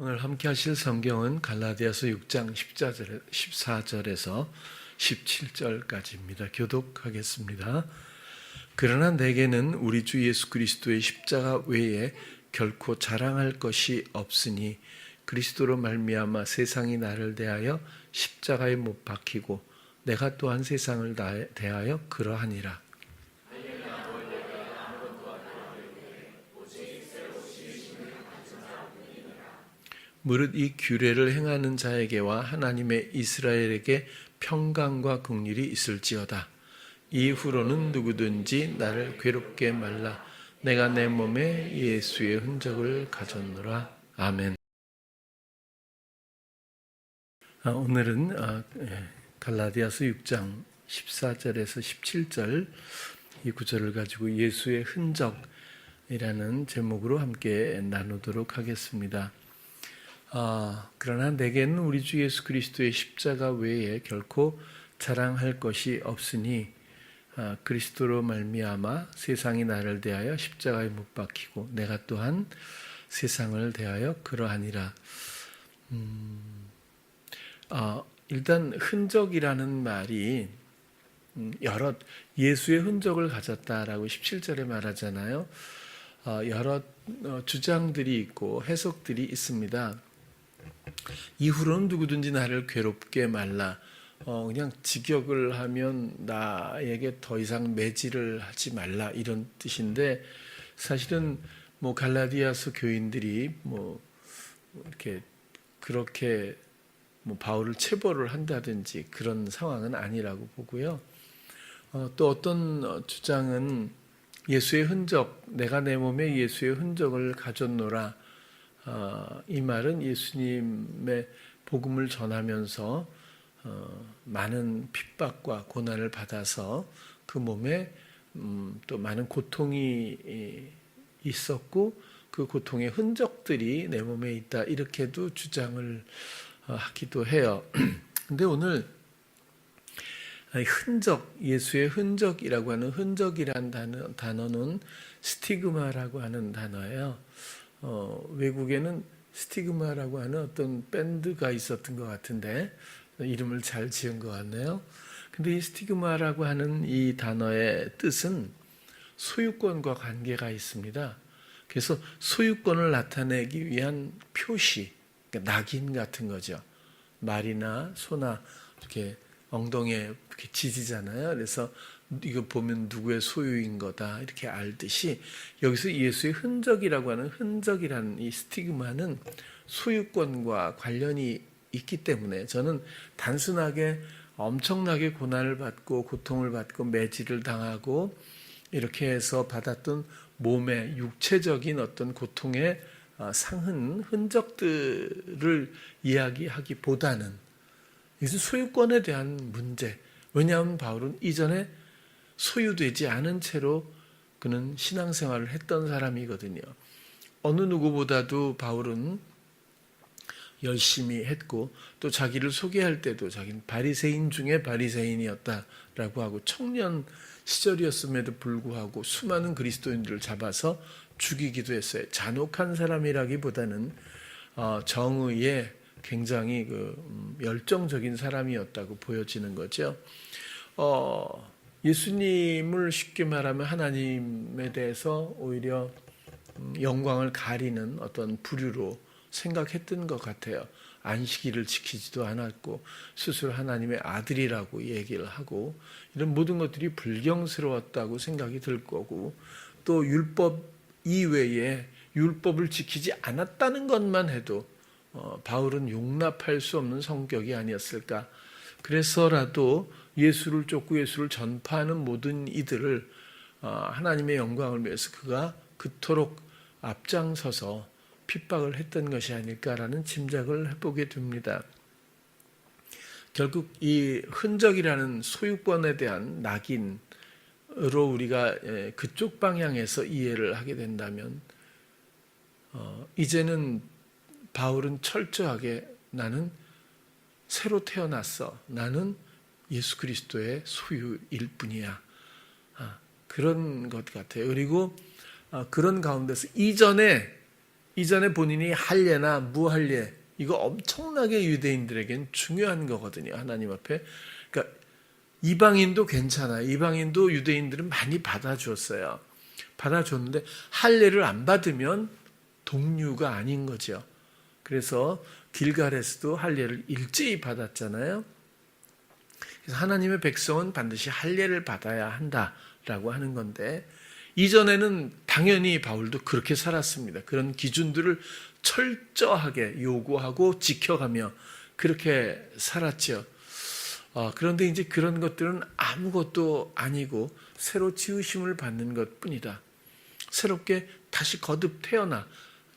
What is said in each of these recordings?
오늘 함께 하실 성경은 갈라디아서 6장 14절에서 17절까지입니다. 교독하겠습니다. 그러나 내게는 우리 주 예수 그리스도의 십자가 외에 결코 자랑할 것이 없으니 그리스도로 말미암아 세상이 나를 대하여 십자가에 못 박히고 내가 또한 세상을 대하여 그러하니라. 무릇 이 규례를 행하는 자에게와 하나님의 이스라엘에게 평강과 긍휼이 있을지어다. 이후로는 누구든지 나를 괴롭게 말라. 내가 내 몸에 예수의 흔적을 가졌노라. 아멘. 오늘은 갈라디아서 6장 14절에서 17절 이 구절을 가지고 예수의 흔적이라는 제목으로 함께 나누도록 하겠습니다. 그러나 내게는 우리 주 예수 그리스도의 십자가 외에 결코 자랑할 것이 없으니 그리스도로 말미암아 세상이 나를 대하여 십자가에 못 박히고 내가 또한 세상을 대하여 그러하니라. 일단 흔적이라는 말이 여러 예수의 흔적을 가졌다라고 17절에 말하잖아요. 여러 주장들이 있고 해석들이 있습니다. 이후로는 누구든지 나를 괴롭게 말라. 그냥 직역을 하면 나에게 더 이상 매질을 하지 말라 이런 뜻인데, 사실은 갈라디아서 교인들이 이렇게 그렇게 바울을 체벌을 한다든지 그런 상황은 아니라고 보고요. 또 어떤 주장은 예수의 흔적, 내가 내 몸에 예수의 흔적을 가졌노라. 이 말은 예수님의 복음을 전하면서 많은 핍박과 고난을 받아서 그 몸에 또 많은 고통이 있었고 그 고통의 흔적들이 내 몸에 있다, 이렇게도 주장을 하기도 해요. 근데 오늘 흔적, 예수의 흔적이라고 하는 흔적이란 단어는 스티그마라고 하는 단어예요. 외국에는 스티그마라고 하는 어떤 밴드가 있었던 것 같은데 이름을 잘 지은 것 같네요. 근데 이 스티그마라고 하는 이 단어의 뜻은 소유권과 관계가 있습니다. 그래서 소유권을 나타내기 위한 표시, 그러니까 낙인 같은 거죠. 말이나 소나 이렇게 엉덩이에 이렇게 지지잖아요. 그래서 이거 보면 누구의 소유인 거다 이렇게 알듯이 여기서 예수의 흔적이라고 하는 흔적이라는 이 스티그마는 소유권과 관련이 있기 때문에 저는 단순하게 엄청나게 고난을 받고 고통을 받고 매질을 당하고 이렇게 해서 받았던 몸의 육체적인 어떤 고통의 상흔 흔적들을 이야기하기보다는 이것은 소유권에 대한 문제. 왜냐하면 바울은 이전에 소유되지 않은 채로 그는 신앙생활을 했던 사람이거든요. 어느 누구보다도 바울은 열심히 했고 또 자기를 소개할 때도 자기는 바리새인 중에 바리새인이었다라고 하고 청년 시절이었음에도 불구하고 수많은 그리스도인들을 잡아서 죽이기도 했어요. 잔혹한 사람이라기보다는 정의에 굉장히 열정적인 사람이었다고 보여지는 거죠. 예수님을 쉽게 말하면 하나님에 대해서 오히려 영광을 가리는 어떤 부류로 생각했던 것 같아요. 안식일을 지키지도 않았고 스스로 하나님의 아들이라고 얘기를 하고 이런 모든 것들이 불경스러웠다고 생각이 들 거고, 또 율법 이외에 율법을 지키지 않았다는 것만 해도 바울은 용납할 수 없는 성격이 아니었을까. 그래서라도 예수를 쫓고 예수를 전파하는 모든 이들을 하나님의 영광을 위해서 그가 그토록 앞장서서 핍박을 했던 것이 아닐까라는 짐작을 해보게 됩니다. 결국 이 흔적이라는 소유권에 대한 낙인으로 우리가 그쪽 방향에서 이해를 하게 된다면 이제는 바울은 철저하게 나는 새로 태어났어. 나는 예수 그리스도의 소유일 뿐이야. 그런 것 같아요. 그리고 그런 가운데서 이전에 이전에 본인이 할례나 무할례 이거 엄청나게 유대인들에겐 중요한 거거든요. 하나님 앞에. 그러니까 이방인도 괜찮아요. 이방인도 유대인들은 많이 받아주었어요. 받아줬는데 할례를 안 받으면 동류가 아닌 거죠. 그래서 길갈에서도 할례를 일제히 받았잖아요. 그래서 하나님의 백성은 반드시 할례를 받아야 한다라고 하는 건데 이전에는 당연히 바울도 그렇게 살았습니다. 그런 기준들을 철저하게 요구하고 지켜가며 그렇게 살았죠. 그런데 이제 그런 것들은 아무것도 아니고 새로 지으심을 받는 것뿐이다. 새롭게 다시 거듭 태어나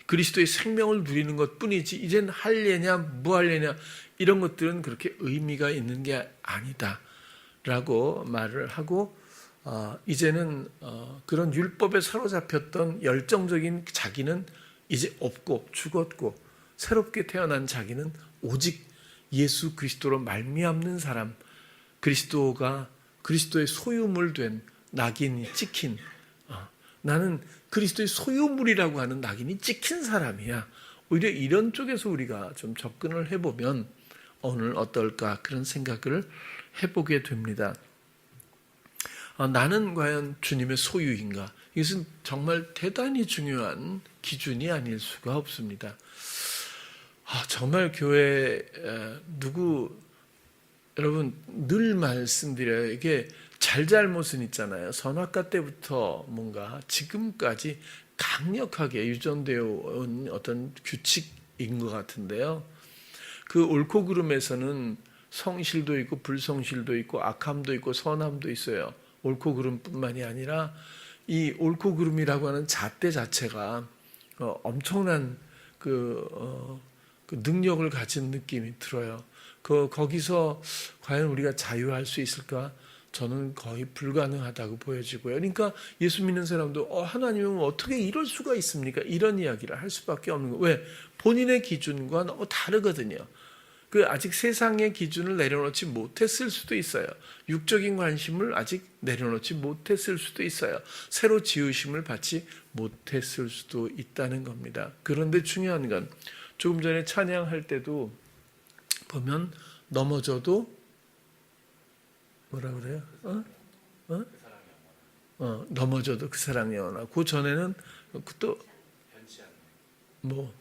그리스도의 생명을 누리는 것뿐이지 이젠 할례냐 무할례냐 이런 것들은 그렇게 의미가 있는 게 아니다라고 말을 하고 이제는 그런 율법에 사로잡혔던 열정적인 자기는 이제 없고 죽었고 새롭게 태어난 자기는 오직 예수 그리스도로 말미암는 사람, 그리스도의 소유물 된 낙인이 찍힌 나는 그리스도의 소유물이라고 하는 낙인이 찍힌 사람이야. 오히려 이런 쪽에서 우리가 좀 접근을 해보면 오늘 어떨까 그런 생각을 해보게 됩니다. 나는 과연 주님의 소유인가? 이것은 정말 대단히 중요한 기준이 아닐 수가 없습니다. 정말 교회 여러분 늘 말씀드려요. 이게 잘못은 있잖아요. 선악과 때부터 뭔가 지금까지 강력하게 유전되어 온 어떤 규칙인 것 같은데요. 그 옳고 그름에서는 성실도 있고 불성실도 있고 악함도 있고 선함도 있어요. 옳고 그름뿐만이 아니라 이 옳고 그름이라고 하는 잣대 자체가 엄청난 그 능력을 가진 느낌이 들어요. 거기서 과연 우리가 자유할 수 있을까? 저는 거의 불가능하다고 보여지고요. 그러니까 예수 믿는 사람도 하나님은 어떻게 이럴 수가 있습니까? 이런 이야기를 할 수밖에 없는 거예요. 왜? 본인의 기준과 너무 다르거든요. 아직 세상의 기준을 내려놓지 못했을 수도 있어요. 육적인 관심을 아직 내려놓지 못했을 수도 있어요. 새로 지으심을 받지 못했을 수도 있다는 겁니다. 그런데 중요한 건 조금 전에 찬양할 때도 보면 넘어져도 뭐라 그래요? 넘어져도 그 사랑이 영원하고 그 전에는 또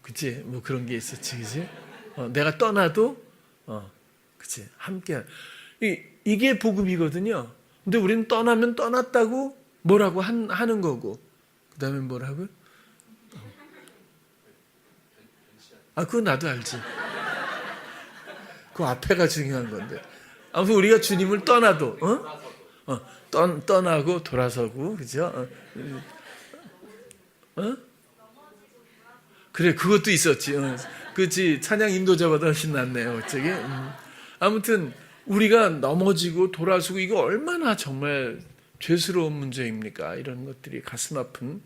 그치 그런 게 있었지, 그치? 내가 떠나도 그치 함께 이게 복음이거든요. 근데 우리는 떠나면 떠났다고 뭐라고 하는 거고 그 다음에 뭐라고요? 그건 나도 알지. 그 앞에가 중요한 건데. 아무튼 우리가 주님을 떠나도 떠나고 돌아서고 그죠? 그래 그것도 있었지. 그렇지 찬양 인도자보다 훨씬 낫네요. 어쩌게? 아무튼 우리가 넘어지고 돌아서고 이거 얼마나 정말 죄스러운 문제입니까? 이런 것들이 가슴 아픈.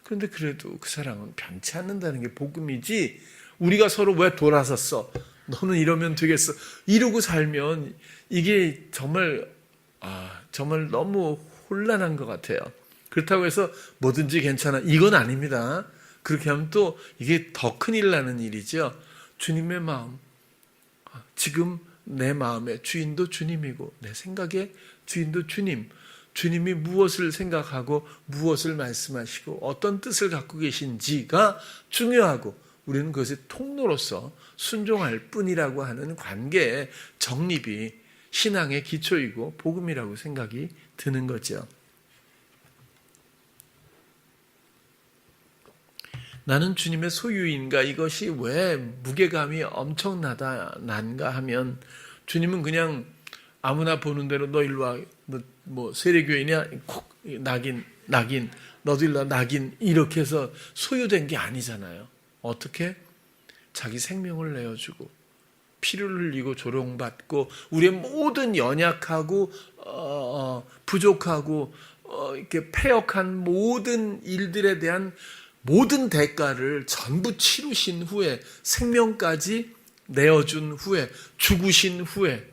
그런데 그래도 그 사랑은 변치 않는다는 게 복음이지. 우리가 서로 왜 돌아섰어? 너는 이러면 되겠어. 이러고 살면 이게 정말 너무 혼란한 것 같아요. 그렇다고 해서 뭐든지 괜찮아. 이건 아닙니다. 그렇게 하면 또 이게 더 큰일 나는 일이죠. 주님의 마음. 지금 내 마음의 주인도 주님이고 내 생각의 주인도 주님. 주님이 무엇을 생각하고 무엇을 말씀하시고 어떤 뜻을 갖고 계신지가 중요하고 우리는 그것의 통로로서 순종할 뿐이라고 하는 관계의 정립이 신앙의 기초이고 복음이라고 생각이 드는 거죠. 나는 주님의 소유인가? 이것이 왜 무게감이 엄청난가 하면 주님은 그냥 아무나 보는 대로 너 일로 와. 너 세례교인이야? 낙인 너도 일로 와. 낙인 이렇게 해서 소유된 게 아니잖아요. 어떻게? 자기 생명을 내어주고 피를 흘리고 조롱받고 우리의 모든 연약하고 부족하고 이렇게 패역한 모든 일들에 대한 모든 대가를 전부 치르신 후에 생명까지 내어준 후에 죽으신 후에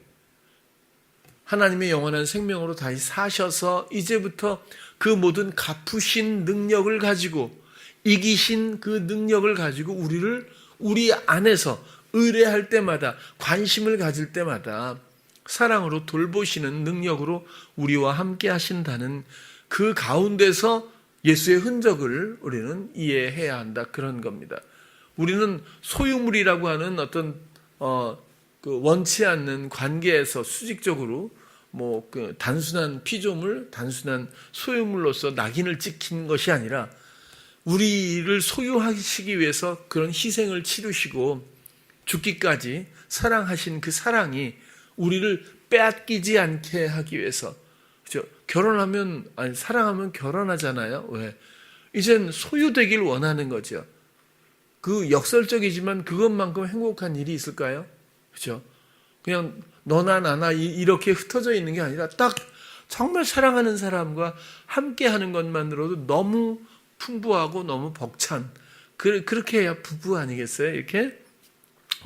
하나님의 영원한 생명으로 다시 사셔서 이제부터 그 모든 갚으신 능력을 가지고 이기신 그 능력을 가지고 우리를 우리 안에서 의뢰할 때마다, 관심을 가질 때마다 사랑으로 돌보시는 능력으로 우리와 함께 하신다는 그 가운데서 예수의 흔적을 우리는 이해해야 한다, 그런 겁니다. 우리는 소유물이라고 하는 어떤 그 원치 않는 관계에서 수직적으로 그 단순한 피조물, 단순한 소유물로서 낙인을 찍힌 것이 아니라 우리를 소유하시기 위해서 그런 희생을 치르시고 죽기까지 사랑하신 그 사랑이 우리를 빼앗기지 않게 하기 위해서, 그죠? 사랑하면 결혼하잖아요. 왜? 이젠 소유되길 원하는 거죠. 그 역설적이지만 그것만큼 행복한 일이 있을까요? 그죠? 그냥 너나 나나 이렇게 흩어져 있는 게 아니라 딱 정말 사랑하는 사람과 함께 하는 것만으로도 너무 풍부하고 너무 벅찬, 그렇게 해야 부부 아니겠어요? 이렇게?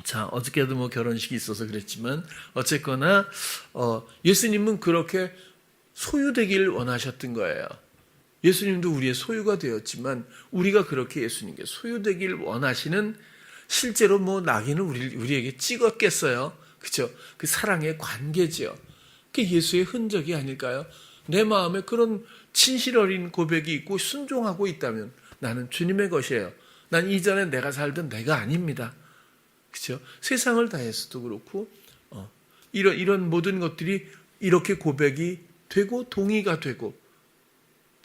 자, 어저께도 결혼식이 있어서 그랬지만 어쨌거나 예수님은 그렇게 소유되길 원하셨던 거예요. 예수님도 우리의 소유가 되었지만 우리가 그렇게 예수님께 소유되길 원하시는, 실제로 낙인을 우리에게 찍었겠어요. 그렇죠? 그 사랑의 관계죠. 그게 예수의 흔적이 아닐까요? 내 마음에 그런 진실 어린 고백이 있고 순종하고 있다면 나는 주님의 것이에요. 난 이전에 내가 살던 내가 아닙니다. 그렇죠? 세상을 다해서도 그렇고 이런 모든 것들이 이렇게 고백이 되고 동의가 되고,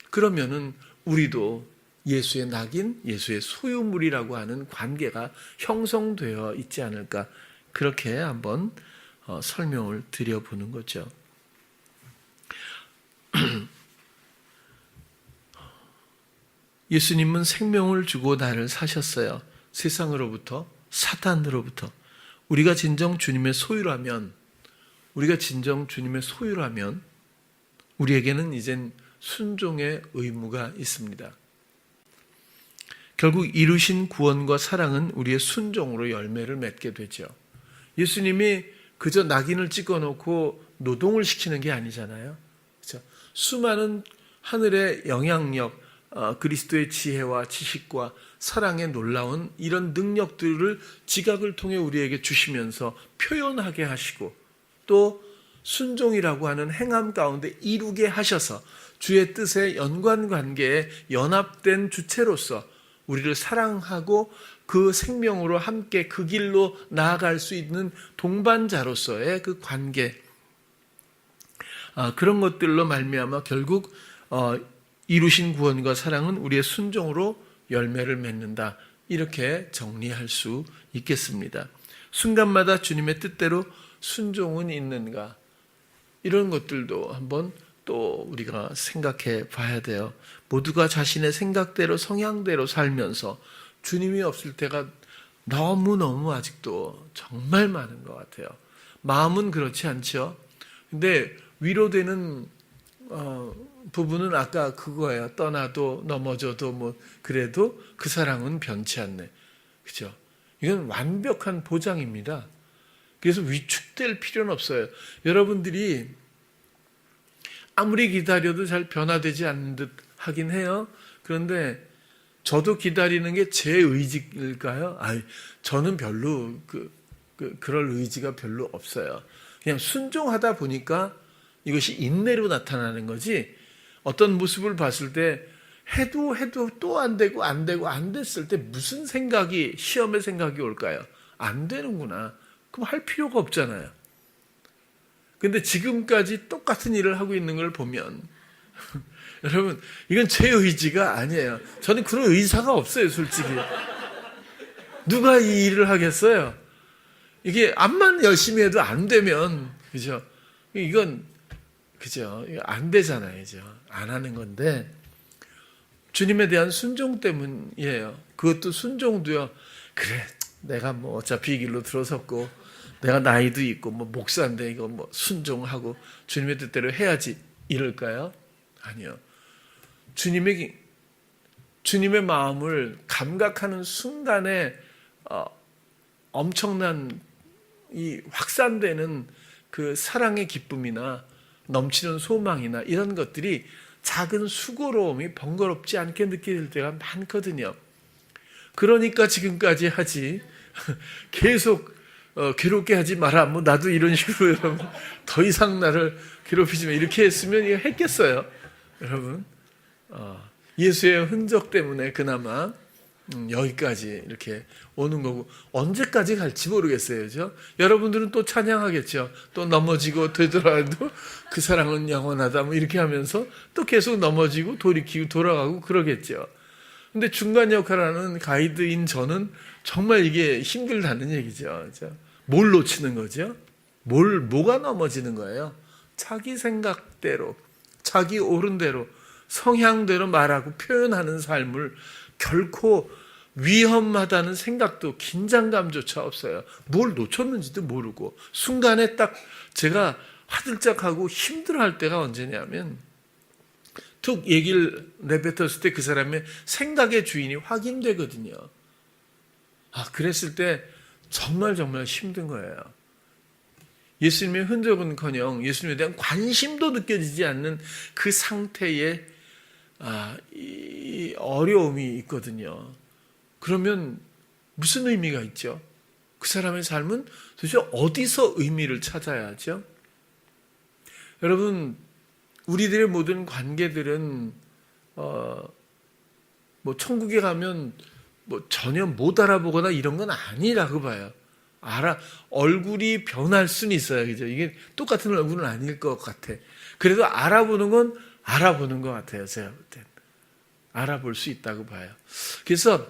그러면은 우리도 예수의 낙인, 예수의 소유물이라고 하는 관계가 형성되어 있지 않을까, 그렇게 한번 설명을 드려보는 거죠. 예수님은 생명을 주고 나를 사셨어요. 세상으로부터, 사탄으로부터. 우리가 진정 주님의 소유라면 우리에게는 이젠 순종의 의무가 있습니다. 결국 이루신 구원과 사랑은 우리의 순종으로 열매를 맺게 되죠. 예수님이 그저 낙인을 찍어놓고 노동을 시키는 게 아니잖아요. 그렇죠? 수많은 하늘의 영향력, 그리스도의 지혜와 지식과 사랑의 놀라운 이런 능력들을 지각을 통해 우리에게 주시면서 표현하게 하시고, 또 순종이라고 하는 행함 가운데 이루게 하셔서 주의 뜻의 연관관계에 연합된 주체로서 우리를 사랑하고 그 생명으로 함께 그 길로 나아갈 수 있는 동반자로서의 그 관계, 그런 것들로 말미암아 결국 이루신 구원과 사랑은 우리의 순종으로 열매를 맺는다, 이렇게 정리할 수 있겠습니다. 순간마다 주님의 뜻대로 순종은 있는가, 이런 것들도 한번 또 우리가 생각해 봐야 돼요. 모두가 자신의 생각대로 성향대로 살면서 주님이 없을 때가 너무너무 아직도 정말 많은 것 같아요. 마음은 그렇지 않죠. 근데 위로되는 부분은 아까 그거예요. 떠나도 넘어져도 그래도 그 사랑은 변치 않네. 그죠? 이건 완벽한 보장입니다. 그래서 위축될 필요는 없어요. 여러분들이 아무리 기다려도 잘 변화되지 않는 듯 하긴 해요. 그런데 저도 기다리는 게 제 의지일까요? 저는 별로 그럴 의지가 별로 없어요. 그냥 순종하다 보니까 이것이 인내로 나타나는 거지, 어떤 모습을 봤을 때 해도 또 안 되고 안 됐을 때 무슨 생각이, 시험의 생각이 올까요? 안 되는구나. 그럼 할 필요가 없잖아요. 근데 지금까지 똑같은 일을 하고 있는 걸 보면 여러분, 이건 제 의지가 아니에요. 저는 그런 의사가 없어요, 솔직히. 누가 이 일을 하겠어요? 이게 암만 열심히 해도 안 되면, 그죠? 이건, 그죠? 안 되잖아요, 그죠? 안 하는 건데, 주님에 대한 순종 때문이에요. 그것도 순종도요, 그래, 내가 어차피 이 길로 들어섰고, 내가 나이도 있고, 목사인데 이거 순종하고 주님의 뜻대로 해야지, 이럴까요? 아니요. 주님의 마음을 감각하는 순간에 엄청난 이 확산되는 그 사랑의 기쁨이나 넘치는 소망이나 이런 것들이 작은 수고로움이 번거롭지 않게 느껴질 때가 많거든요. 그러니까 지금까지 하지. 계속 괴롭게 하지 마라. 뭐 나도 이런 식으로 여러분 더 이상 나를 괴롭히지 마. 이렇게 했으면 이거 했겠어요, 여러분. 예수의 흔적 때문에 그나마 여기까지 이렇게 오는 거고 언제까지 갈지 모르겠어요, 그죠? 여러분들은 또 찬양하겠죠. 또 넘어지고 되돌아도 그 사랑은 영원하다. 뭐 이렇게 하면서 또 계속 넘어지고 돌이키고 돌아가고 그러겠죠. 근데 중간 역할하는 가이드인 저는 정말 이게 힘들다는 얘기죠. 그죠? 뭘 놓치는 거죠? 뭐가 넘어지는 거예요? 자기 생각대로, 자기 옳은 대로, 성향대로 말하고 표현하는 삶을 결코 위험하다는 생각도 긴장감조차 없어요. 뭘 놓쳤는지도 모르고 순간에 딱 제가 화들짝하고 힘들어할 때가 언제냐면 툭 얘기를 내뱉었을 때 그 사람의 생각의 주인이 확인되거든요. 그랬을 때 정말 힘든 거예요. 예수님의 흔적은커녕 예수님에 대한 관심도 느껴지지 않는 그 상태에 이 어려움이 있거든요. 그러면 무슨 의미가 있죠? 그 사람의 삶은 도대체 어디서 의미를 찾아야 하죠? 여러분, 우리들의 모든 관계들은 뭐 천국에 가면 뭐 전혀 못 알아보거나 이런 건 아니라고 봐요. 얼굴이 변할 수는 있어요, 그죠? 이게 똑같은 얼굴은 아닐 것 같아. 그래도 알아보는 건 알아보는 것 같아요, 제가 볼 땐. 알아볼 수 있다고 봐요. 그래서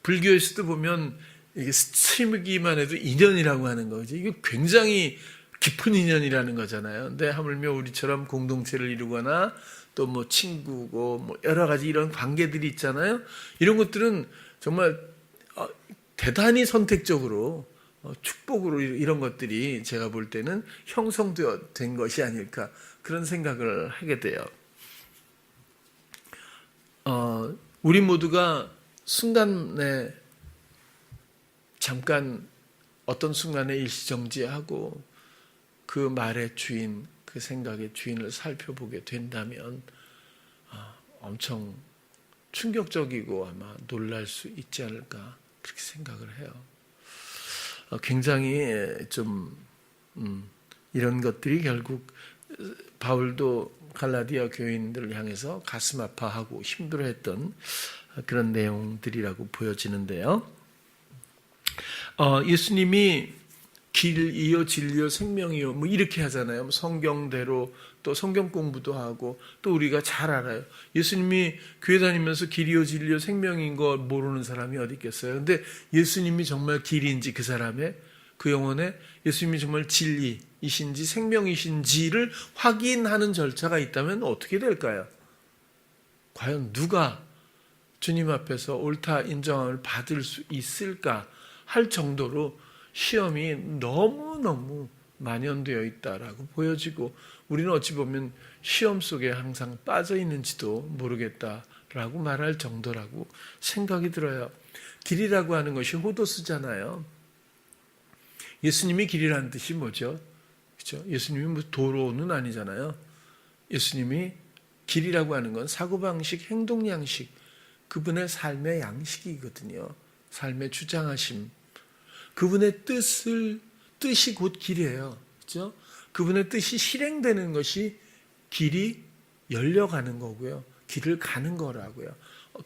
불교에서도 보면 이게 스치기만 해도 인연이라고 하는 거죠. 이게 굉장히 깊은 인연이라는 거잖아요. 근데 하물며 우리처럼 공동체를 이루거나 또 뭐 친구고 뭐 여러 가지 이런 관계들이 있잖아요. 이런 것들은 정말 대단히 선택적으로 축복으로 이런 것들이 제가 볼 때는 형성된 것이 아닐까 그런 생각을 하게 돼요. 우리 모두가 순간에 잠깐 어떤 순간에 일시정지하고 그 말의 주인, 그 생각의 주인을 살펴보게 된다면 엄청 충격적이고 아마 놀랄 수 있지 않을까 그렇게 생각을 해요. 굉장히 좀 이런 것들이 결국 바울도 갈라디아 교인들을 향해서 가슴 아파하고 힘들어했던 그런 내용들이라고 보여지는데요. 예수님이 길이요 진리요 생명이요 뭐 이렇게 하잖아요. 성경대로 또 성경 공부도 하고 또 우리가 잘 알아요. 예수님이 교회 다니면서 길이요 진리요 생명인 거 모르는 사람이 어디 있겠어요. 근데 예수님이 정말 길인지 그 사람의 그 영혼에 예수님이 정말 진리이신지 생명이신지를 확인하는 절차가 있다면 어떻게 될까요? 과연 누가 주님 앞에서 옳다 인정함을 받을 수 있을까 할 정도로 시험이 너무너무 만연되어 있다라고 보여지고 우리는 어찌 보면 시험 속에 항상 빠져 있는지도 모르겠다라고 말할 정도라고 생각이 들어요. 길이라고 하는 것이 호도스잖아요. 예수님이 길이라는 뜻이 뭐죠? 그렇죠? 예수님이 뭐 도로는 아니잖아요. 예수님이 길이라고 하는 건 사고방식, 행동양식, 그분의 삶의 양식이거든요. 삶의 주장하심. 그분의 뜻이 곧 길이에요. 그렇죠? 그분의 뜻이 실행되는 것이 길이 열려가는 거고요. 길을 가는 거라고요.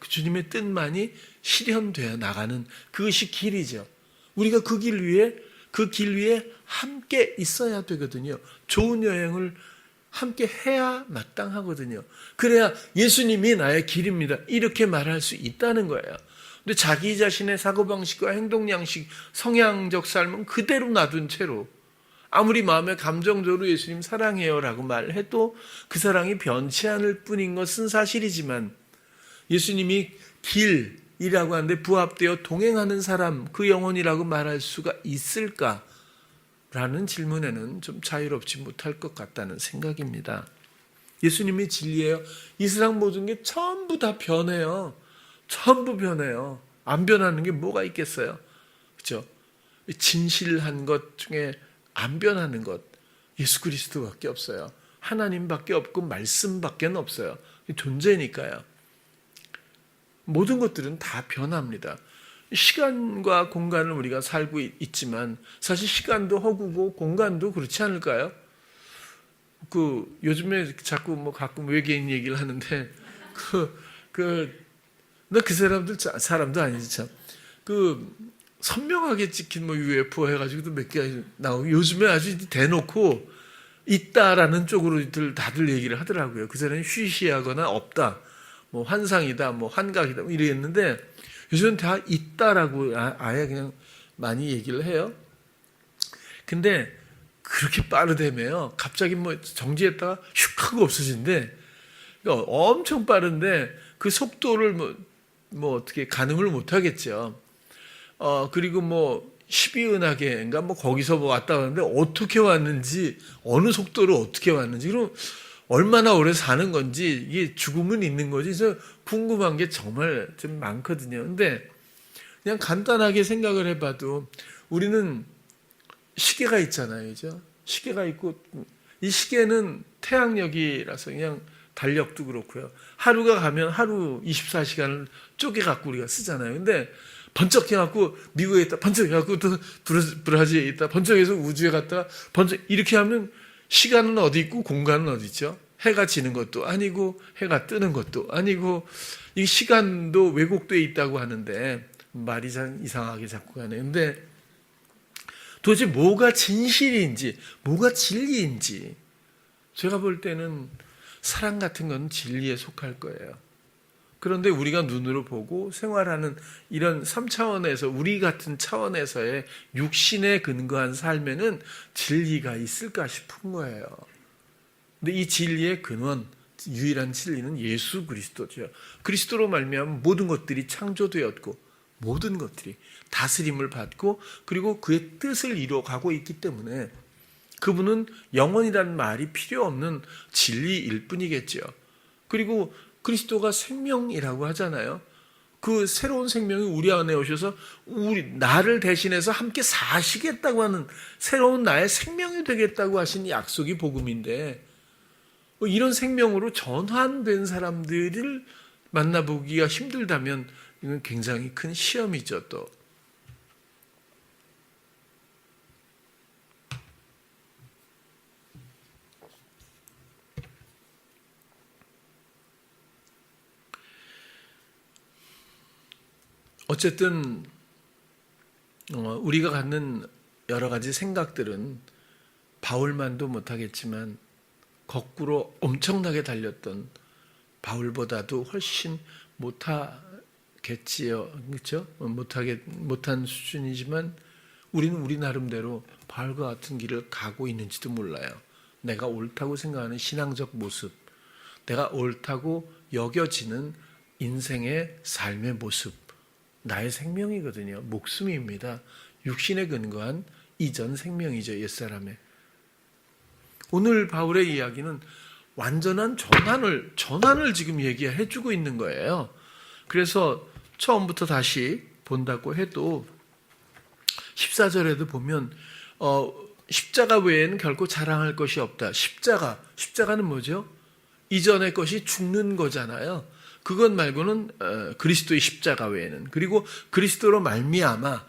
주님의 뜻만이 실현되어 나가는 그것이 길이죠. 우리가 그 길 위에 함께 있어야 되거든요. 좋은 여행을 함께 해야 마땅하거든요. 그래야 예수님이 나의 길입니다. 이렇게 말할 수 있다는 거예요. 근데 자기 자신의 사고방식과 행동양식, 성향적 삶은 그대로 놔둔 채로 아무리 마음의 감정적으로 예수님 사랑해요 라고 말해도 그 사랑이 변치 않을 뿐인 것은 사실이지만 예수님이 길이라고 하는데 부합되어 동행하는 사람, 그 영혼이라고 말할 수가 있을까? 라는 질문에는 좀 자유롭지 못할 것 같다는 생각입니다. 예수님이 진리예요. 이 세상 모든 게 전부 다 변해요. 전부 변해요. 안 변하는 게 뭐가 있겠어요? 그렇죠? 진실한 것 중에 안 변하는 것 예수 그리스도밖에 없어요. 하나님밖에 없고 말씀밖에 없어요. 존재니까요. 모든 것들은 다 변합니다. 시간과 공간을 우리가 살고 있지만 사실 시간도 허구고 공간도 그렇지 않을까요? 요즘에 자꾸 뭐 가끔 외계인 얘기를 하는데 나 그 사람도 아니지 참. 선명하게 찍힌 뭐 UFO 해가지고도 몇 개 나오고 요즘에 아주 대놓고 있다라는 쪽으로 다들 얘기를 하더라고요. 그전에는 쉬쉬하거나 없다, 뭐 환상이다, 뭐 환각이다 뭐 이랬는데 요즘은 다 있다라고 아예 그냥 많이 얘기를 해요. 근데 그렇게 빠르다며요. 갑자기 뭐 정지했다가 슉 하고 없어진대. 그러니까 엄청 빠른데 그 속도를 뭐 어떻게 가늠을 못 하겠죠. 그리고 뭐 12은하계인가 뭐 거기서 뭐 왔다 갔는데 어떻게 왔는지, 어느 속도로 어떻게 왔는지, 그럼 얼마나 오래 사는 건지, 이게 죽음은 있는 거지. 그래서 궁금한 게 정말 좀 많거든요. 근데 그냥 간단하게 생각을 해봐도 우리는 시계가 있잖아요. 그죠? 시계가 있고 이 시계는 태양력이라서 그냥 달력도 그렇고요. 하루가 가면 하루 24시간을 쪼개갖고 우리가 쓰잖아요. 근데 번쩍 해갖고 미국에 있다, 번쩍 해갖고 또 브라질에 있다, 번쩍해서 우주에 갔다가 번쩍, 이렇게 하면 시간은 어디 있고 공간은 어디 있죠? 해가 지는 것도 아니고 해가 뜨는 것도 아니고, 이 시간도 왜곡되어 있다고 하는데 말이 참 이상하게 자꾸 가네. 근데 도대체 뭐가 진실인지 뭐가 진리인지, 제가 볼 때는 사랑 같은 건 진리에 속할 거예요. 그런데 우리가 눈으로 보고 생활하는 이런 3차원에서, 우리 같은 차원에서의 육신에 근거한 삶에는 진리가 있을까 싶은 거예요. 근데 이 진리의 근원, 유일한 진리는 예수 그리스도죠. 그리스도로 말미암아 모든 것들이 창조되었고 모든 것들이 다스림을 받고 그리고 그의 뜻을 이루어가고 있기 때문에 그분은 영원이라는 말이 필요 없는 진리일 뿐이겠죠. 그리고 그리스도가 생명이라고 하잖아요. 그 새로운 생명이 우리 안에 오셔서 나를 대신해서 함께 사시겠다고 하는, 새로운 나의 생명이 되겠다고 하신 약속이 복음인데, 이런 생명으로 전환된 사람들을 만나보기가 힘들다면 이건 굉장히 큰 시험이죠. 또 어쨌든 우리가 갖는 여러 가지 생각들은 바울만도 못하겠지만 거꾸로 엄청나게 달렸던 바울보다도 훨씬 못하겠지요. 그렇죠? 못한 수준이지만 우리는 우리 나름대로 바울과 같은 길을 가고 있는지도 몰라요. 내가 옳다고 생각하는 신앙적 모습, 내가 옳다고 여겨지는 인생의 삶의 모습, 나의 생명이거든요. 목숨입니다. 육신에 근거한 이전 생명이죠. 옛사람의. 오늘 바울의 이야기는 완전한 전환을 지금 얘기해 주고 있는 거예요. 그래서 처음부터 다시 본다고 해도 14절에도 보면 십자가 외에는 결코 자랑할 것이 없다. 십자가는 뭐죠? 이전의 것이 죽는 거잖아요. 그것 말고는 그리스도의 십자가 외에는, 그리고 그리스도로 말미암아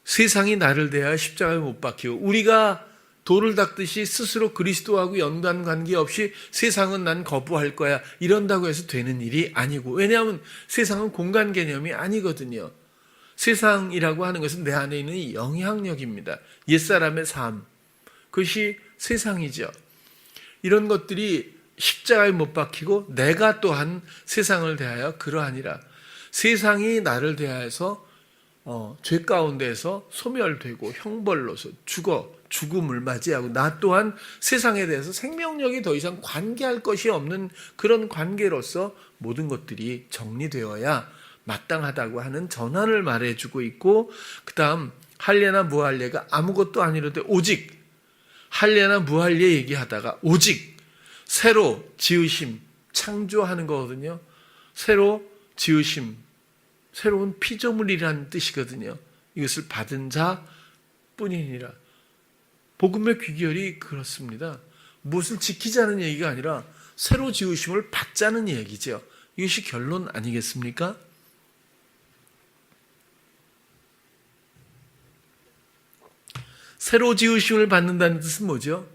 세상이 나를 대하여 십자가에 못 박히고, 우리가 돌을 닦듯이 스스로 그리스도하고 연관 관계없이 세상은 난 거부할 거야 이런다고 해서 되는 일이 아니고, 왜냐하면 세상은 공간 개념이 아니거든요. 세상이라고 하는 것은 내 안에 있는 영향력입니다. 옛사람의 삶, 그것이 세상이죠. 이런 것들이 십자가에 못 박히고 내가 또한 세상을 대하여 그러하니라. 세상이 나를 대하여서 죄 가운데에서 소멸되고 형벌로서 죽음을 맞이하고, 나 또한 세상에 대해서 생명력이 더 이상 관계할 것이 없는 그런 관계로서 모든 것들이 정리되어야 마땅하다고 하는 전환을 말해주고 있고, 그 다음 할례나 무할례가 아무것도 아니로되 오직, 할례나 무할례 얘기하다가 오직 새로 지으심, 창조하는 거거든요. 새로 지으심, 새로운 피조물이라는 뜻이거든요. 이것을 받은 자 뿐이니라. 복음의 귀결이 그렇습니다. 무엇을 지키자는 얘기가 아니라 새로 지으심을 받자는 얘기죠. 이것이 결론 아니겠습니까? 새로 지으심을 받는다는 뜻은 뭐죠?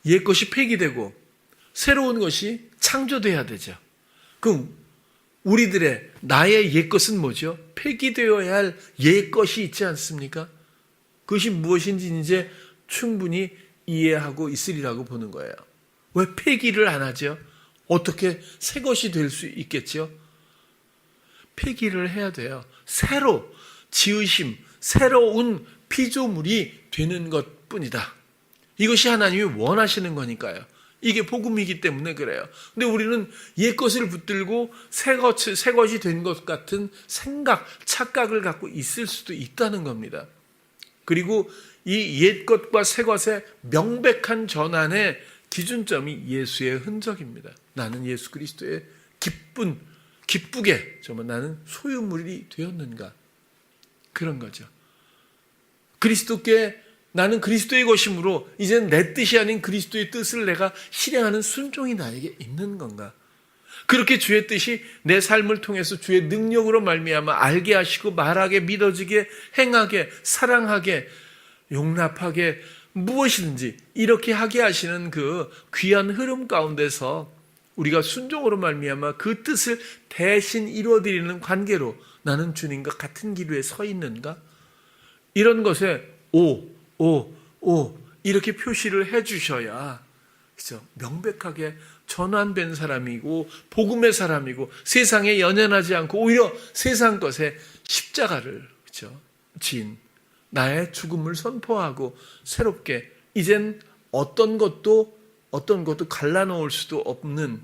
옛 것이 폐기되고 새로운 것이 창조돼야 되죠. 그럼 우리들의 나의 옛 것은 뭐죠? 폐기되어야 할 옛 것이 있지 않습니까? 그것이 무엇인지 이제 충분히 이해하고 있으리라고 보는 거예요. 왜 폐기를 안 하죠? 어떻게 새 것이 될 수 있겠죠? 폐기를 해야 돼요. 새로 지으심, 새로운 피조물이 되는 것뿐이다. 이것이 하나님이 원하시는 거니까요. 이게 복음이기 때문에 그래요. 근데 우리는 옛 것을 붙들고 새 것이 된 것 같은 생각, 착각을 갖고 있을 수도 있다는 겁니다. 그리고 이 옛 것과 새 것의 명백한 전환의 기준점이 예수의 흔적입니다. 나는 예수 그리스도의 기쁘게 정말 나는 소유물이 되었는가? 그런 거죠. 그리스도께 나는 그리스도의 것이므로 이제는 내 뜻이 아닌 그리스도의 뜻을 내가 실행하는 순종이 나에게 있는 건가? 그렇게 주의 뜻이 내 삶을 통해서 주의 능력으로 말미암아 알게 하시고 말하게, 믿어지게, 행하게, 사랑하게, 용납하게, 무엇이든지 이렇게 하게 하시는 그 귀한 흐름 가운데서 우리가 순종으로 말미암아 그 뜻을 대신 이루어드리는 관계로 나는 주님과 같은 기로에 서 있는가? 이런 것에 오 이렇게 표시를 해주셔야 그죠? 명백하게 전환된 사람이고 복음의 사람이고 세상에 연연하지 않고 오히려 세상 것에 십자가를 그죠? 지은 나의 죽음을 선포하고 새롭게 이젠 어떤 것도 갈라놓을 수도 없는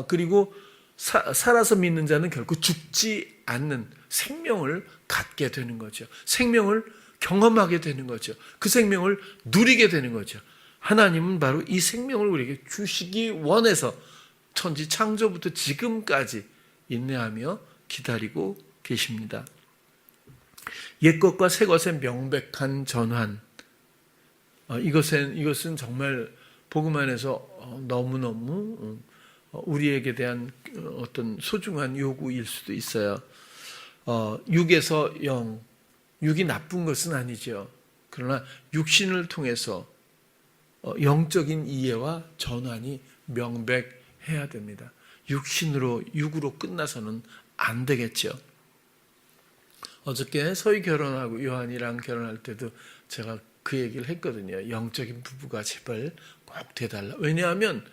그리고 살아서 믿는 자는 결코 죽지 않는 생명을 갖게 되는 거죠. 생명을 경험하게 되는 거죠. 그 생명을 누리게 되는 거죠. 하나님은 바로 이 생명을 우리에게 주시기 원해서 천지 창조부터 지금까지 인내하며 기다리고 계십니다. 옛것과 새것의 명백한 전환. 이것은 정말 복음 안에서 너무너무 우리에게 대한 어떤 소중한 요구일 수도 있어요. 6에서 0. 6이 나쁜 것은 아니죠. 그러나 육신을 통해서 영적인 이해와 전환이 명백해야 됩니다. 육으로 끝나서는 안 되겠죠. 어저께 서희 결혼하고 요한이랑 결혼할 때도 제가 그 얘기를 했거든요. 영적인 부부가 제발 꼭 돼달라. 왜냐하면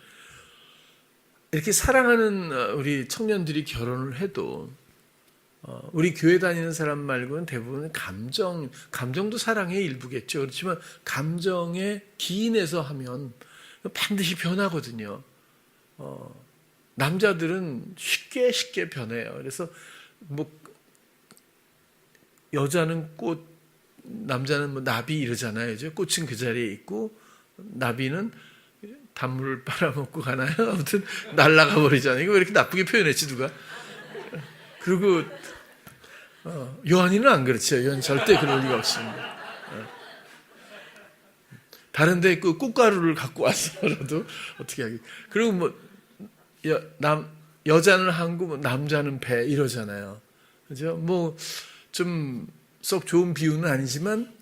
이렇게 사랑하는 우리 청년들이 결혼을 해도 우리 교회 다니는 사람 말고는 대부분 감정도 사랑의 일부겠죠. 그렇지만 감정에 기인해서 하면 반드시 변하거든요. 남자들은 쉽게 변해요. 그래서 뭐 여자는 꽃, 남자는 뭐 나비 이러잖아요. 꽃은 그 자리에 있고 나비는 단물을 빨아먹고 가나요? 아무튼 날아가 버리잖아요. 이거 왜 이렇게 나쁘게 표현했지 누가? 그리고 요한이는 안 그렇죠. 요한 절대 그럴 리가 없습니다. 다른데 그 꽃가루를 갖고 왔어라도 어떻게 하기? 그리고 뭐 여자는 항구, 남자는 배 이러잖아요. 그죠? 뭐 좀 썩 좋은 비유는 아니지만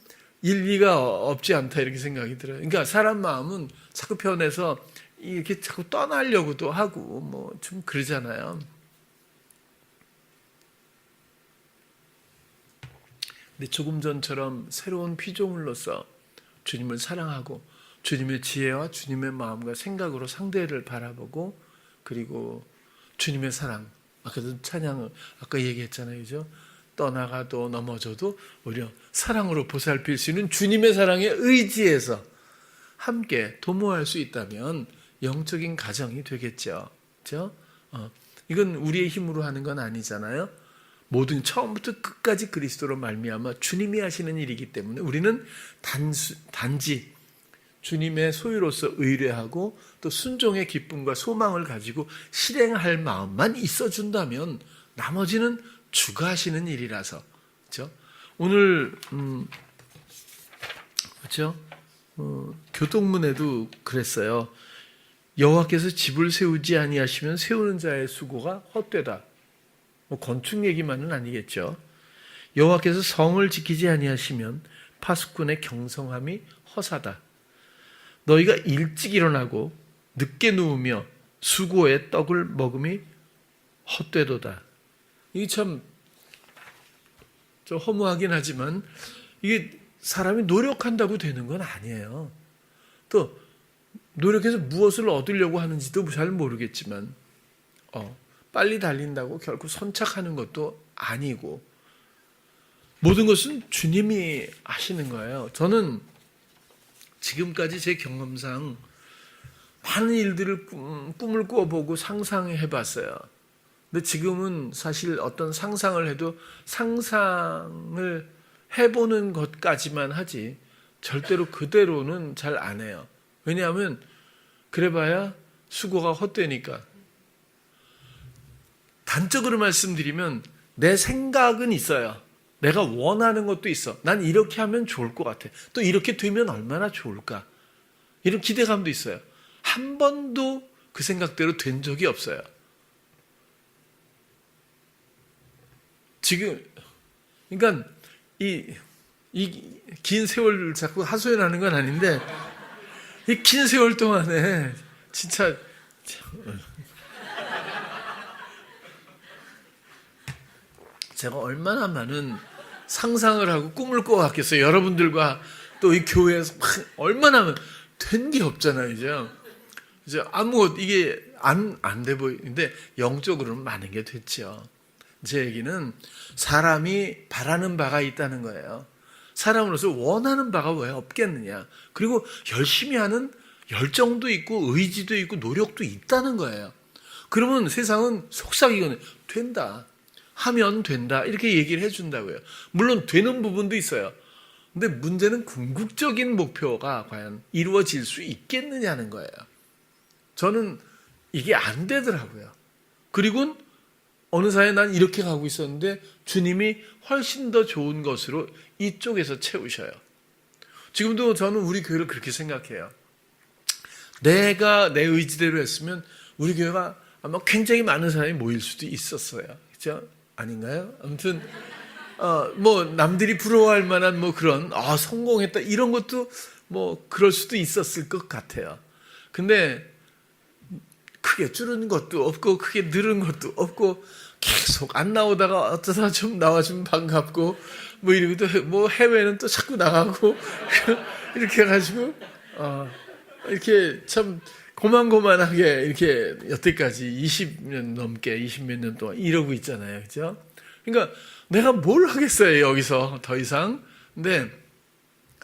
일리가 없지 않다 이렇게 생각이 들어요. 그러니까 사람 마음은 자꾸 변해서 이렇게 자꾸 떠나려고도 하고 뭐 좀 그러잖아요. 근데 조금 전처럼 새로운 피조물로서 주님을 사랑하고 주님의 지혜와 주님의 마음과 생각으로 상대를 바라보고 그리고 주님의 사랑 아까도 찬양을 아까 얘기했잖아요. 그죠? 떠나가도 넘어져도 오히려 사랑으로 보살필 수 있는 주님의 사랑에 의지해서 함께 도모할 수 있다면 영적인 가정이 되겠죠. 그렇죠? 이건 우리의 힘으로 하는 건 아니잖아요. 모든 처음부터 끝까지 그리스도로 말미암아 주님이 하시는 일이기 때문에 우리는 단지 주님의 소유로서 의뢰하고 또 순종의 기쁨과 소망을 가지고 실행할 마음만 있어준다면 나머지는 주가 하시는 일이라서 그렇죠? 오늘 그렇죠? 교동문에도 그랬어요. 여호와께서 집을 세우지 아니하시면 세우는 자의 수고가 헛되다. 뭐 건축 얘기만은 아니겠죠. 여호와께서 성을 지키지 아니하시면 파수꾼의 경성함이 허사다. 너희가 일찍 일어나고 늦게 누우며 수고의 떡을 먹음이 헛되도다. 이게 참 좀 허무하긴 하지만 이게 사람이 노력한다고 되는 건 아니에요. 또 노력해서 무엇을 얻으려고 하는지도 잘 모르겠지만 빨리 달린다고 결코 선착하는 것도 아니고 모든 것은 주님이 하시는 거예요. 저는 지금까지 제 경험상 많은 일들을 꿈을 꾸어보고 상상해봤어요. 근데 지금은 사실 어떤 상상을 해도 상상을 해보는 것까지만 하지 절대로 그대로는 잘 안 해요. 왜냐하면 그래봐야 수고가 헛되니까. 단적으로 말씀드리면 내 생각은 있어요. 내가 원하는 것도 있어. 난 이렇게 하면 좋을 것 같아. 또 이렇게 되면 얼마나 좋을까. 이런 기대감도 있어요. 한 번도 그 생각대로 된 적이 없어요. 지금 그러니까 이 긴 세월 자꾸 하소연하는 건 아닌데 이 긴 세월 동안에 진짜 제가 얼마나 많은 상상을 하고 꿈을 꿔왔겠어요. 여러분들과 또 이 교회에서 얼마나 된 게 없잖아요. 이제 아무것도 이게 안 돼 보이는데 영적으로는 많은 게 됐죠. 제 얘기는 사람이 바라는 바가 있다는 거예요. 사람으로서 원하는 바가 왜 없겠느냐. 그리고 열심히 하는 열정도 있고 의지도 있고 노력도 있다는 거예요. 그러면 세상은 속삭이거든요. 된다. 하면 된다. 이렇게 얘기를 해준다고요. 물론 되는 부분도 있어요. 근데 문제는 궁극적인 목표가 과연 이루어질 수 있겠느냐는 거예요. 저는 이게 안 되더라고요. 그리고 어느 사이에 난 이렇게 가고 있었는데 주님이 훨씬 더 좋은 것으로 이쪽에서 채우셔요. 지금도 저는 우리 교회를 그렇게 생각해요. 내가 내 의지대로 했으면 우리 교회가 아마 굉장히 많은 사람이 모일 수도 있었어요. 그렇죠? 아닌가요? 아무튼 뭐 남들이 부러워할 만한 뭐 그런 성공했다 이런 것도 뭐 그럴 수도 있었을 것 같아요. 근데 크게 줄은 것도 없고 크게 늘은 것도 없고 계속 안 나오다가 어쩌다 좀 나와주면 반갑고 뭐 이러고 또 뭐 해외는 또 자꾸 나가고 이렇게 해가지고 이렇게 참 고만고만하게 이렇게 여태까지 20년 넘게 20몇 년 동안 이러고 있잖아요. 그죠? 그러니까 내가 뭘 하겠어요, 여기서 더 이상. 근데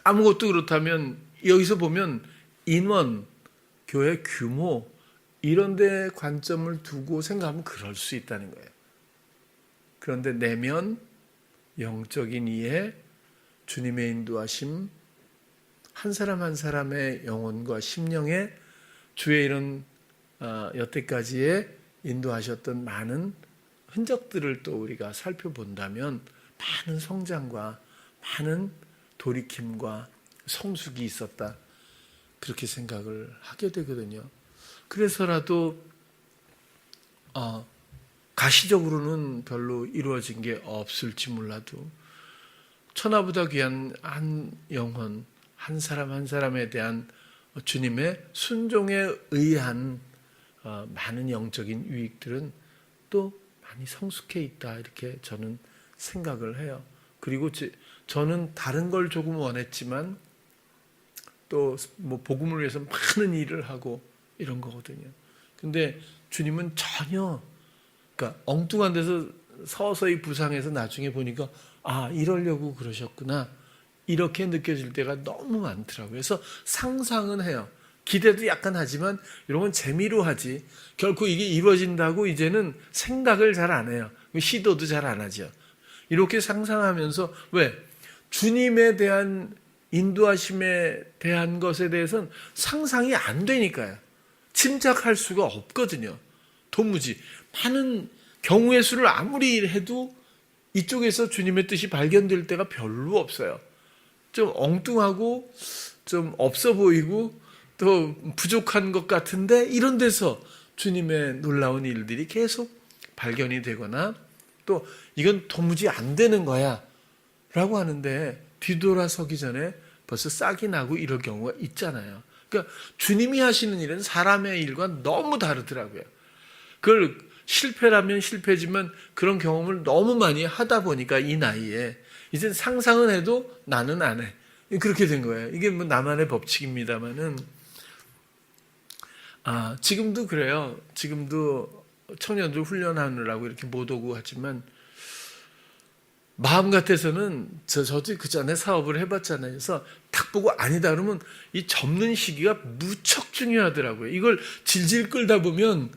아무것도 그렇다면 여기서 보면 인원, 교회 규모 이런 데 관점을 두고 생각하면 그럴 수 있다는 거예요. 그런데 내면 영적인 이해, 주님의 인도하심, 한 사람 한 사람의 영혼과 심령에 주의 이런 여태까지의 인도하셨던 많은 흔적들을 또 우리가 살펴본다면 많은 성장과 많은 돌이킴과 성숙이 있었다. 그렇게 생각을 하게 되거든요. 그래서라도 가시적으로는 별로 이루어진 게 없을지 몰라도 천하보다 귀한 한 영혼, 한 사람 한 사람에 대한 주님의 순종에 의한 많은 영적인 유익들은 또 많이 성숙해 있다 이렇게 저는 생각을 해요. 그리고 저는 다른 걸 조금 원했지만 또 뭐 복음을 위해서 많은 일을 하고 이런 거거든요. 근데 주님은 전혀 그러니까 엉뚱한 데서 서서히 부상해서 나중에 보니까 이러려고 그러셨구나 이렇게 느껴질 때가 너무 많더라고요. 그래서 상상은 해요. 기대도 약간 하지만 이런 건 재미로 하지 결코 이게 이루어진다고 이제는 생각을 잘 안 해요. 시도도 잘 안 하죠. 이렇게 상상하면서 왜? 주님에 대한 인도하심에 대한 것에 대해서는 상상이 안 되니까요. 짐작할 수가 없거든요. 도무지 많은 경우의 수를 아무리 해도 이쪽에서 주님의 뜻이 발견될 때가 별로 없어요. 좀 엉뚱하고 좀 없어 보이고 또 부족한 것 같은데 이런 데서 주님의 놀라운 일들이 계속 발견이 되거나 또 이건 도무지 안 되는 거야 라고 하는데 뒤돌아서기 전에 벌써 싹이 나고 이럴 경우가 있잖아요. 그러니까 주님이 하시는 일은 사람의 일과 너무 다르더라고요. 그걸 실패라면 실패지만 그런 경험을 너무 많이 하다 보니까 이 나이에 이제 상상은 해도 나는 안 해. 그렇게 된 거예요. 이게 뭐 나만의 법칙입니다만은 지금도 그래요. 지금도 청년들 훈련하느라고 이렇게 못 오고 하지만 마음 같아서는 저도 그 전에 사업을 해봤잖아요. 그래서 딱 보고 아니다 그러면 이 접는 시기가 무척 중요하더라고요. 이걸 질질 끌다 보면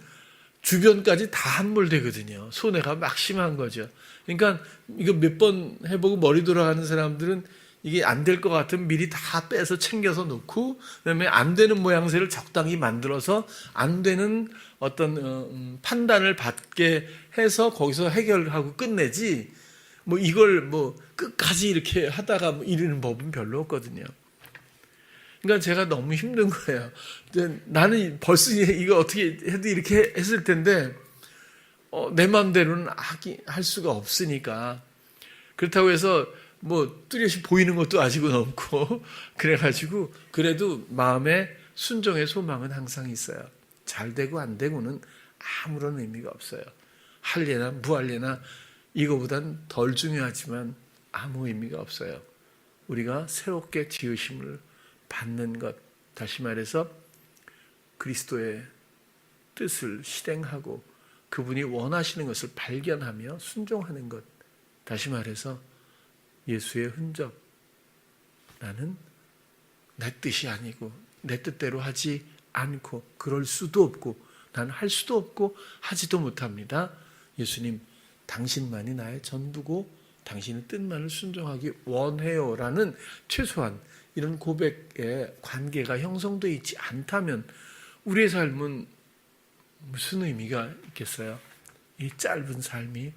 주변까지 다 함몰되거든요. 손해가 막 심한 거죠. 그러니까 이거 몇 번 해보고 머리 돌아가는 사람들은 이게 안 될 것 같으면 미리 다 빼서 챙겨서 놓고 그다음에 안 되는 모양새를 적당히 만들어서 안 되는 어떤 판단을 받게 해서 거기서 해결하고 끝내지 뭐 이걸 뭐 끝까지 이렇게 하다가 뭐 이러는 법은 별로 없거든요. 그러니까 제가 너무 힘든 거예요. 나는 벌써 이거 어떻게 해도 이렇게 했을 텐데 내 마음대로는 할 수가 없으니까 그렇다고 해서 뭐 뚜렷이 보이는 것도 아직은 없고 그래가지고 그래도 마음에 순종의 소망은 항상 있어요. 잘 되고 안 되고는 아무런 의미가 없어요. 할래나 무할래나 이거보단 덜 중요하지만 아무 의미가 없어요. 우리가 새롭게 지으심을 받는 것, 다시 말해서 그리스도의 뜻을 실행하고 그분이 원하시는 것을 발견하며 순종하는 것, 다시 말해서 예수의 흔적. 나는 내 뜻이 아니고 내 뜻대로 하지 않고 그럴 수도 없고 나는 할 수도 없고 하지도 못합니다. 예수님, 당신만이 나의 전부고 당신의 뜻만을 순종하기 원해요라는 최소한 이런 고백의 관계가 형성되어 있지 않다면 우리의 삶은 무슨 의미가 있겠어요? 이 짧은 삶이.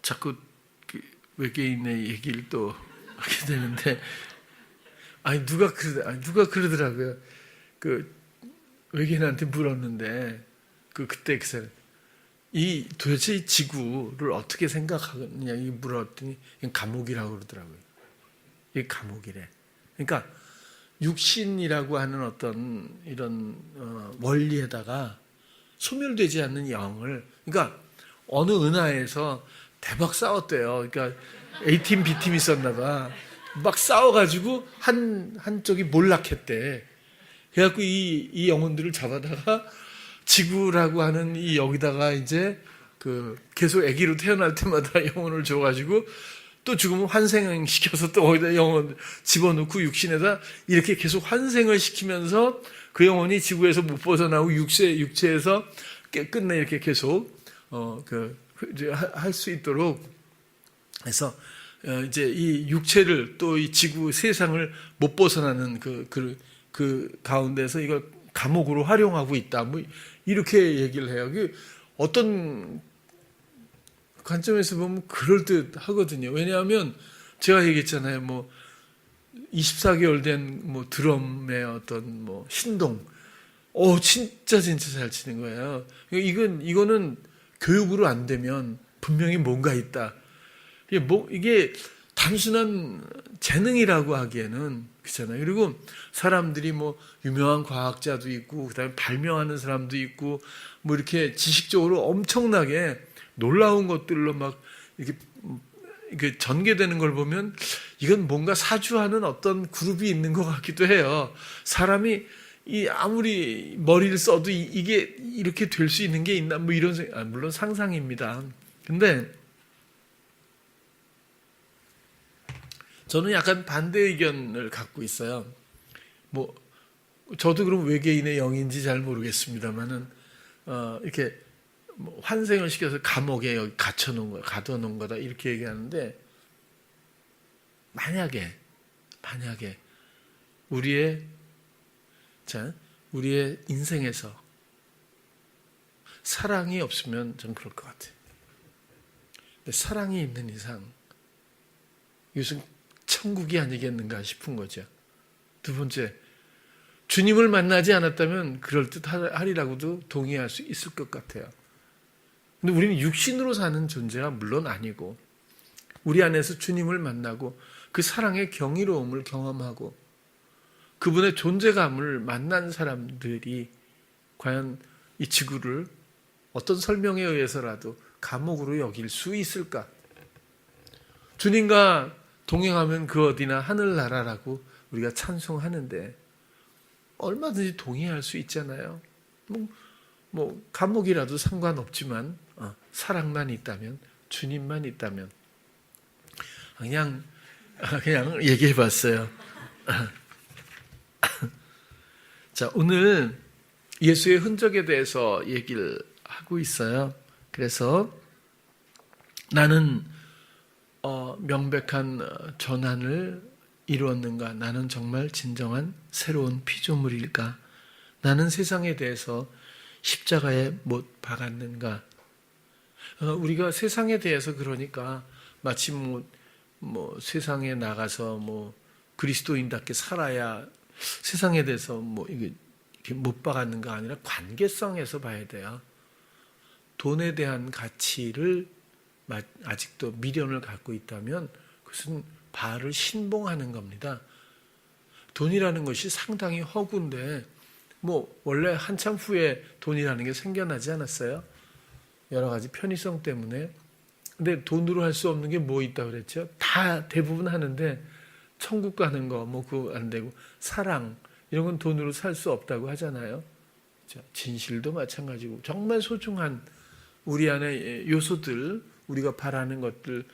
자꾸 외계인의 얘기를 또 하게 되는데, 누가 그러더라고요. 외계인한테 물었는데, 그때 그 사람, 도대체 이 지구를 어떻게 생각하느냐, 물었더니, 이건 감옥이라고 그러더라고요. 이게 감옥이래. 그러니까, 육신이라고 하는 어떤 이런 원리에다가 소멸되지 않는 영을, 그러니까, 어느 은하에서 대박 싸웠대요. 그러니까 A팀, B팀이 있었나 봐. 막 싸워가지고 한쪽이 몰락했대. 그래갖고 이 영혼들을 잡아다가 지구라고 하는 이 여기다가 이제 계속 아기로 태어날 때마다 영혼을 줘가지고 또 죽으면 환생시켜서 또 거기다 영혼 집어넣고 육신에다 이렇게 계속 환생을 시키면서 그 영혼이 지구에서 못 벗어나고 육체에서 끝내 이렇게 계속 할 수 있도록 해서 이제 이 육체를 또 이 지구 세상을 못 벗어나는 그 가운데서 이걸 감옥으로 활용하고 있다. 뭐 이렇게 얘기를 해요. 어떤 관점에서 보면 그럴듯 하거든요. 왜냐하면 제가 얘기했잖아요. 뭐 24개월 된 뭐 드럼의 어떤 뭐 신동, 진짜 잘 치는 거예요. 이거는 교육으로 안 되면 분명히 뭔가 있다. 이게 단순한 재능이라고 하기에는 그렇잖아요. 그리고 사람들이 뭐 유명한 과학자도 있고 그다음에 발명하는 사람도 있고 뭐 이렇게 지식적으로 엄청나게 놀라운 것들로 막 이렇게 전개되는 걸 보면 이건 뭔가 사주하는 어떤 그룹이 있는 것 같기도 해요. 사람이 아무리 머리를 써도 이게 이렇게 될 수 있는 게 있나 뭐 이런 물론 상상입니다. 근데 저는 약간 반대 의견을 갖고 있어요. 뭐 저도 그럼 외계인의 영인지 잘 모르겠습니다만은 이렇게 뭐 환생을 시켜서 감옥에 여기 가둬놓은 거다 이렇게 얘기하는데 만약에 우리의 인생에서 사랑이 없으면 전 그럴 것 같아요. 근데 사랑이 있는 이상 이것은 천국이 아니겠는가 싶은 거죠. 두 번째, 주님을 만나지 않았다면 그럴듯하리라고도 동의할 수 있을 것 같아요. 근데 우리는 육신으로 사는 존재가 물론 아니고 우리 안에서 주님을 만나고 그 사랑의 경이로움을 경험하고 그분의 존재감을 만난 사람들이 과연 이 지구를 어떤 설명에 의해서라도 감옥으로 여길 수 있을까? 주님과 동행하면 그 어디나 하늘나라라고 우리가 찬송하는데 얼마든지 동의할 수 있잖아요. 뭐 감옥이라도 상관없지만 사랑만 있다면, 주님만 있다면 그냥 얘기해봤어요. 자, 오늘 예수의 흔적에 대해서 얘기를 하고 있어요. 그래서 나는 명백한 전환을 이루었는가? 나는 정말 진정한 새로운 피조물일까? 나는 세상에 대해서 십자가에 못 박았는가? 우리가 세상에 대해서 그러니까 마치 뭐 세상에 나가서 뭐 그리스도인답게 살아야 세상에 대해서 뭐 이렇게 못 박았는가 아니라 관계성에서 봐야 돼요. 돈에 대한 가치를 아직도 미련을 갖고 있다면 그것은 바알을 신봉하는 겁니다. 돈이라는 것이 상당히 허구인데 뭐 원래 한참 후에 돈이라는 게 생겨나지 않았어요? 여러 가지 편의성 때문에. 근데 돈으로 할 수 없는 게 뭐 있다고 그랬죠? 다 대부분 하는데 천국 가는 거 뭐 그거 안 되고 사랑 이런 건 돈으로 살 수 없다고 하잖아요. 진실도 마찬가지고 정말 소중한 우리 안에 요소들 우리가 바라는 것들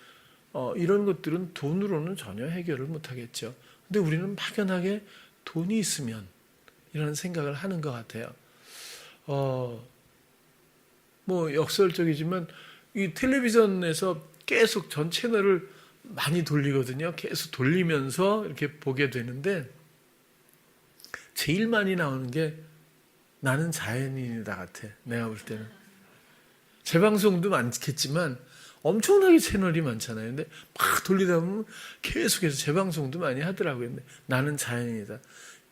이런 것들은 돈으로는 전혀 해결을 못하겠죠. 근데 우리는 막연하게 돈이 있으면 이런 생각을 하는 것 같아요. 뭐 역설적이지만 이 텔레비전에서 계속 전 채널을 많이 돌리거든요. 계속 돌리면서 이렇게 보게 되는데 제일 많이 나오는 게 나는 자연인이다 같아. 내가 볼 때는. 재방송도 많겠지만 엄청나게 채널이 많잖아요. 근데 막 돌리다 보면 계속해서 재방송도 많이 하더라고요. 근데 나는 자연인이다.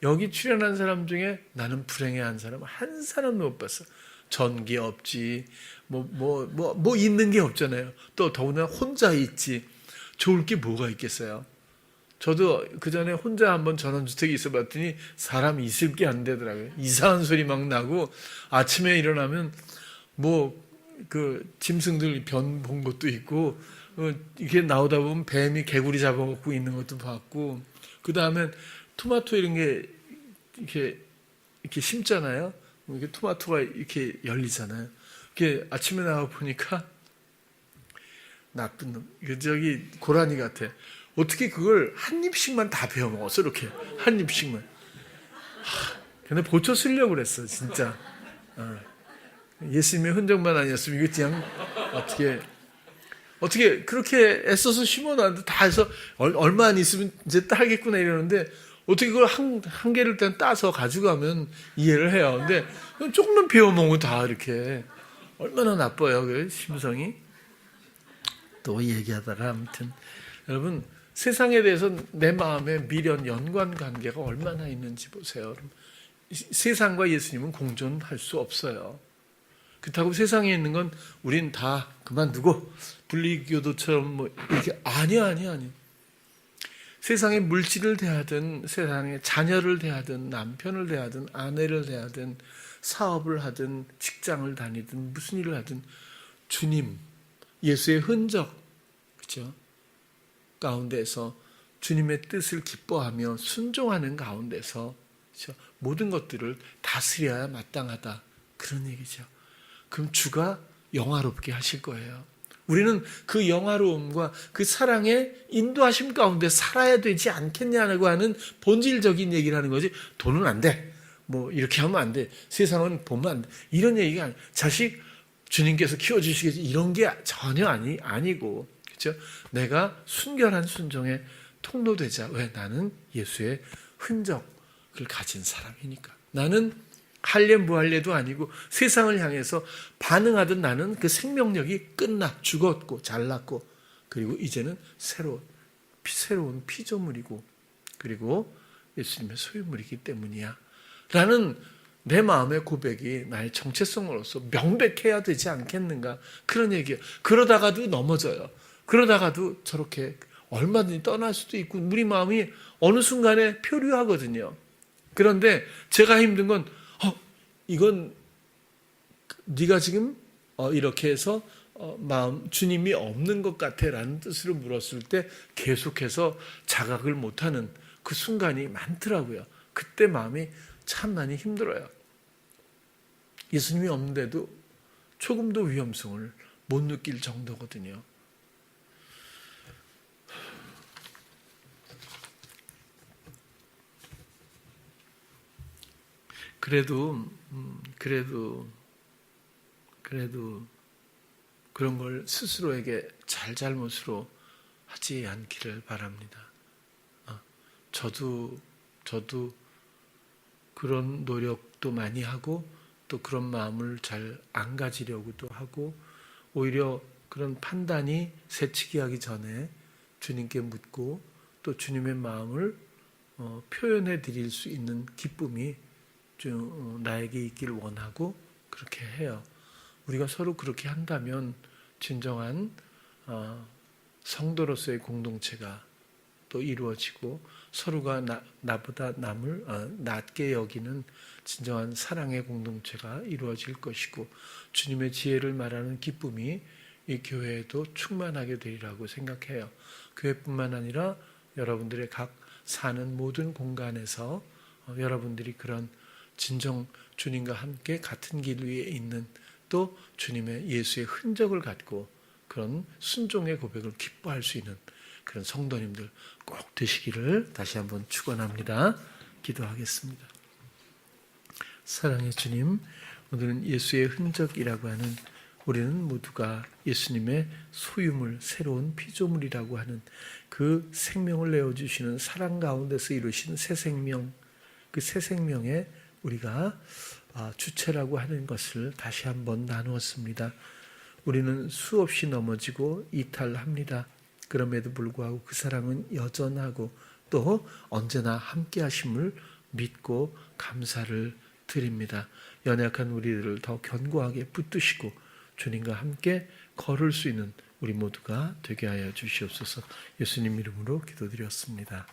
여기 출연한 사람 중에 나는 불행해한 사람 한 사람도 못 봤어. 전기 없지. 뭐 있는 게 없잖아요. 또 더구나 혼자 있지. 좋을 게 뭐가 있겠어요. 저도 그 전에 혼자 한번 전원주택에 있어 봤더니 사람이 있을 게 안 되더라고요. 이상한 소리 막 나고 아침에 일어나면 뭐 그 짐승들 변 본 것도 있고 이게 나오다 보면 뱀이 개구리 잡아먹고 있는 것도 봤고 그 다음에 토마토 이런 게 이렇게 심잖아요. 이게 토마토가 이렇게 열리잖아요. 이게 아침에 나와 보니까 나쁜 놈, 저기 고라니 같아. 어떻게 그걸 한 입씩만 다 베어 먹었어 이렇게 한 입씩만. 근데 고쳐 쓰려고 그랬어 진짜. 예수님의 흔적만 아니었으면 이거 그냥 어떻게 그렇게 애써서 심어놨는데 다 해서 얼마 안 있으면 이제 따겠구나 이러는데 어떻게 그걸 한 개를 일단 따서 가져가면 이해를 해요. 근데 조금만 베어 먹으면 다 이렇게 얼마나 나빠요 그 심성이. 또 얘기하다가 아무튼 여러분 세상에 대해서 내 마음에 미련 연관관계가 얼마나 있는지 보세요. 세상과 예수님은 공존할 수 없어요. 그렇다고 세상에 있는 건 우린 다 그만두고 분리교도처럼 뭐 이렇게 아니야. 세상의 물질을 대하든 세상의 자녀를 대하든 남편을 대하든 아내를 대하든 사업을 하든 직장을 다니든 무슨 일을 하든 주님 예수의 흔적 그렇죠? 가운데서 주님의 뜻을 기뻐하며 순종하는 가운데서 그렇죠? 모든 것들을 다스려야 마땅하다 그런 얘기죠. 그럼 주가 영화롭게 하실 거예요. 우리는 그 영화로움과 그 사랑의 인도하심 가운데 살아야 되지 않겠냐고 하는 본질적인 얘기를 하는 거지. 돈은 안 돼. 뭐 이렇게 하면 안 돼. 세상은 보면 안 돼. 이런 얘기가 아니에요. 자식 주님께서 키워주시겠지. 이런 게 전혀 아니고 그렇죠? 내가 순결한 순종의 통로되자. 왜? 나는 예수의 흔적을 가진 사람이니까. 나는 할례 무할례도 아니고 세상을 향해서 반응하던 나는 그 생명력이 죽었고 잘났고, 그리고 이제는 새로운 피조물이고, 그리고 예수님의 소유물이기 때문이야 라는 내 마음의 고백이 나의 정체성으로서 명백해야 되지 않겠는가, 그런 얘기예요. 그러다가도 넘어져요. 그러다가도 저렇게 얼마든지 떠날 수도 있고, 우리 마음이 어느 순간에 표류하거든요. 그런데 제가 힘든 건 이건 네가 지금 이렇게 해서 마음 주님이 없는 것 같아 라는 뜻으로 물었을 때 계속해서 자각을 못하는 그 순간이 많더라고요. 그때 마음이 참 많이 힘들어요. 예수님이 없는데도 조금도 위험성을 못 느낄 정도거든요. 그래도 그런 걸 스스로에게 잘못으로 하지 않기를 바랍니다. 저도 그런 노력도 많이 하고, 또 그런 마음을 잘 안 가지려고도 하고, 오히려 그런 판단이 새치기 하기 전에 주님께 묻고, 또 주님의 마음을 표현해 드릴 수 있는 기쁨이 나에게 있길 원하고 그렇게 해요. 우리가 서로 그렇게 한다면 진정한 성도로서의 공동체가 또 이루어지고, 서로가 나보다 남을 낮게 여기는 진정한 사랑의 공동체가 이루어질 것이고, 주님의 지혜를 말하는 기쁨이 이 교회에도 충만하게 되리라고 생각해요. 교회뿐만 아니라 여러분들의 각 사는 모든 공간에서 여러분들이 그런 진정 주님과 함께 같은 길 위에 있는, 또 주님의 예수의 흔적을 갖고 그런 순종의 고백을 기뻐할 수 있는 그런 성도님들 꼭 되시기를 다시 한번 축원합니다. 기도하겠습니다. 사랑의 주님, 오늘은 예수의 흔적이라고 하는, 우리는 모두가 예수님의 소유물, 새로운 피조물이라고 하는 그 생명을 내어주시는 사랑 가운데서 이루신 새 생명, 그 새 생명에 우리가 주체라고 하는 것을 다시 한번 나누었습니다. 우리는 수없이 넘어지고 이탈합니다. 그럼에도 불구하고 그 사랑은 여전하고 또 언제나 함께 하심을 믿고 감사를 드립니다. 연약한 우리들을 더 견고하게 붙드시고 주님과 함께 걸을 수 있는 우리 모두가 되게 하여 주시옵소서. 예수님 이름으로 기도드렸습니다.